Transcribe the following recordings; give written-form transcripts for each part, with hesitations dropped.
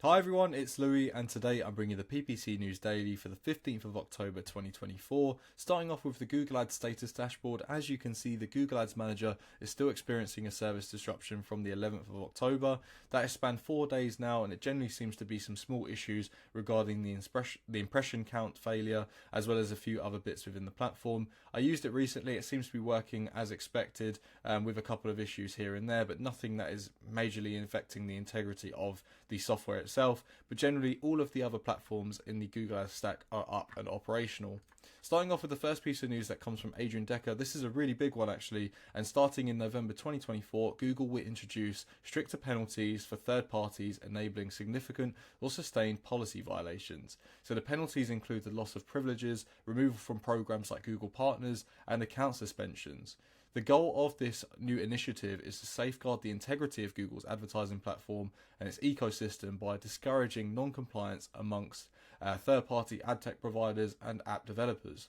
Hi everyone, it's Louis and today I'm bringing the PPC News Daily for the 15th of October 2024. Starting off with the Google Ads status dashboard. As you can see, the Google Ads Manager is still experiencing a service disruption from the 11th of October. That has spanned 4 days now, and it generally seems to be some small issues regarding the impression count failure, as well as a few other bits within the platform. I used it recently. It seems to be working as expected, with a couple of issues here and there, but nothing that is majorly affecting the integrity of the software itself. But generally all of the other platforms in the Google Ads stack are up and operational. Starting off with the first piece of news that comes from Adrian Decker. This is a really big one actually, and starting in November 2024, Google will introduce stricter penalties for third parties enabling significant or sustained policy violations. So the penalties include the loss of privileges, removal from programs like Google Partners, and account suspensions. The goal of this new initiative is to safeguard the integrity of Google's advertising platform and its ecosystem by discouraging non-compliance amongst third-party ad tech providers and app developers.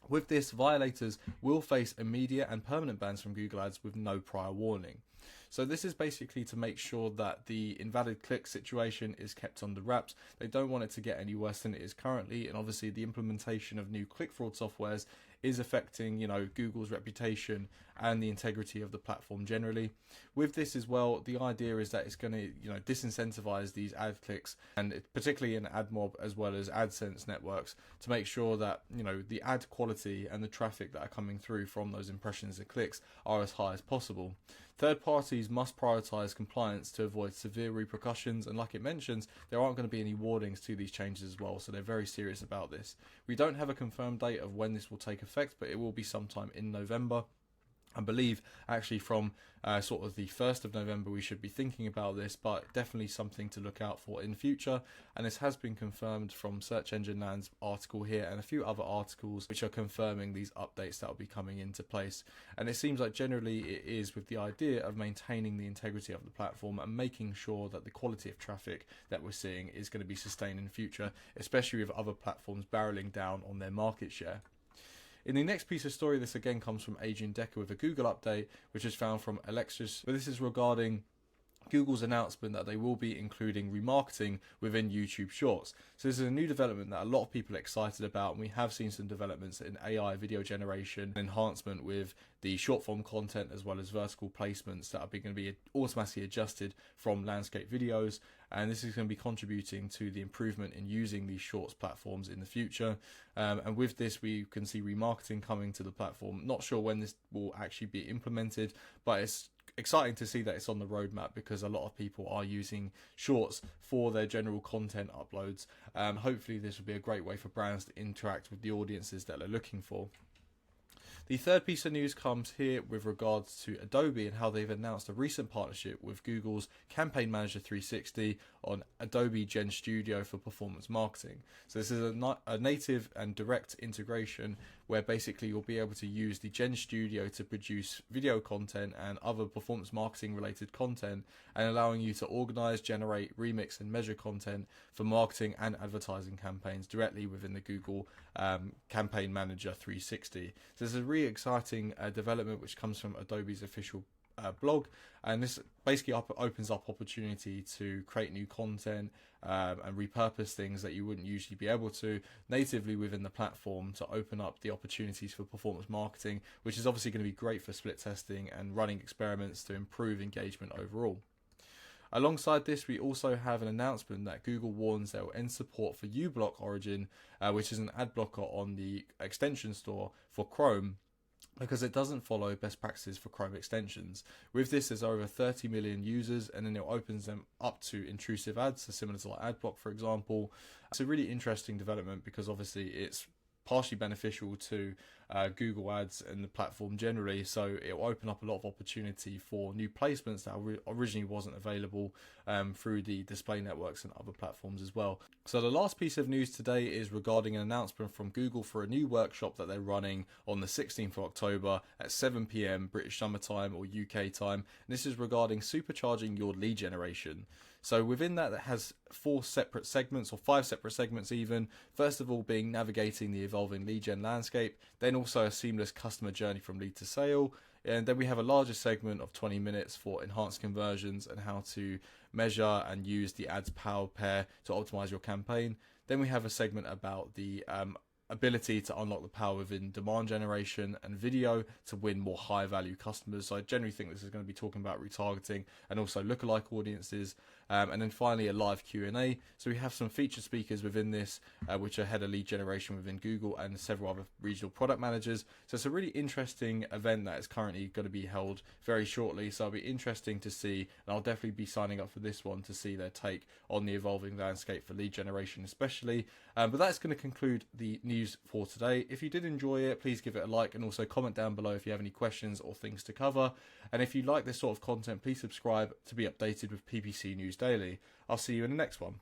With this, violators will face immediate and permanent bans from Google Ads with no prior warning. So this is basically to make sure that the invalid click situation is kept under wraps. They don't want it to get any worse than it is currently, and obviously the implementation of new click fraud softwares is affecting, Google's reputation and the integrity of the platform generally. With this as well, the idea is that it's going to, disincentivize these ad clicks, and particularly in AdMob as well as AdSense networks, to make sure that, the ad quality and the traffic that are coming through from those impressions and clicks are as high as possible. Third parties must prioritize compliance to avoid severe repercussions, and like it mentions, there aren't going to be any warnings to these changes as well, so they're very serious about this. We don't have a confirmed date of when this will take effect, but it will be sometime in November. I believe actually from sort of the 1st of November we should be thinking about this, but definitely something to look out for in future. And this has been confirmed from Search Engine Land's article here and a few other articles which are confirming these updates that will be coming into place. And it seems like generally it is with the idea of maintaining the integrity of the platform and making sure that the quality of traffic that we're seeing is going to be sustained in future, especially with other platforms barreling down on their market share. In the next piece of story, this again comes from Adrian Decker with a Google update, which is found from Alexis. But this is regarding Google's announcement that they will be including remarketing within YouTube Shorts. So this is a new development that a lot of people are excited about, and we have seen some developments in AI video generation enhancement with the short form content as well as vertical placements that are going to be automatically adjusted from landscape videos, and this is going to be contributing to the improvement in using these shorts platforms in the future. And with this we can see remarketing coming to the platform. Not sure when this will actually be implemented, but it's exciting to see that it's on the roadmap because a lot of people are using shorts for their general content uploads. Hopefully this will be a great way for brands to interact with the audiences that they're looking for. The third piece of news comes here with regards to Adobe and how they've announced a recent partnership with Google's Campaign Manager 360 on Adobe Gen Studio for performance marketing. So this is a native and direct integration where basically you'll be able to use the Gen Studio to produce video content and other performance marketing related content, and allowing you to organize, generate, remix and measure content for marketing and advertising campaigns directly within the Google Campaign Manager 360. So this is a really exciting development which comes from Adobe's official blog, and this basically opens up opportunity to create new content and repurpose things that you wouldn't usually be able to natively within the platform, to open up the opportunities for performance marketing, which is obviously going to be great for split testing and running experiments to improve engagement overall. Alongside this, we also have an announcement that Google warns they will end support for uBlock Origin, which is an ad blocker on the extension store for Chrome, because it doesn't follow best practices for Chrome extensions. With this, there's over 30 million users, and then it opens them up to intrusive ads, so similar to like AdBlock, for example. It's a really interesting development because obviously it's partially beneficial to Google Ads and the platform generally, so it will open up a lot of opportunity for new placements that originally wasn't available through the display networks and other platforms as well. So the last piece of news today is regarding an announcement from Google for a new workshop that they're running on the 16th of October at 7 PM British Summer Time or UK time. And this is regarding supercharging your lead generation. So within that has 4 separate segments, or 5 separate segments even. First of all being navigating the evolving lead gen landscape, then also a seamless customer journey from lead to sale, and then we have a larger segment of 20 minutes for enhanced conversions and how to measure and use the ads power pair to optimize your campaign. Then we have a segment about the ability to unlock the power within demand generation and video to win more high value customers. So I generally think this is going to be talking about retargeting and also lookalike audiences. And then finally a live Q&A. So we have some featured speakers within this, which are head of lead generation within Google and several other regional product managers. So it's a really interesting event that is currently going to be held very shortly. So it'll be interesting to see, and I'll definitely be signing up for this one to see their take on the evolving landscape for lead generation especially. But that's going to conclude the news for today. If you did enjoy it, please give it a like and also comment down below if you have any questions or things to cover. And if you like this sort of content, please subscribe to be updated with PPC News Daily. I'll see you in the next one.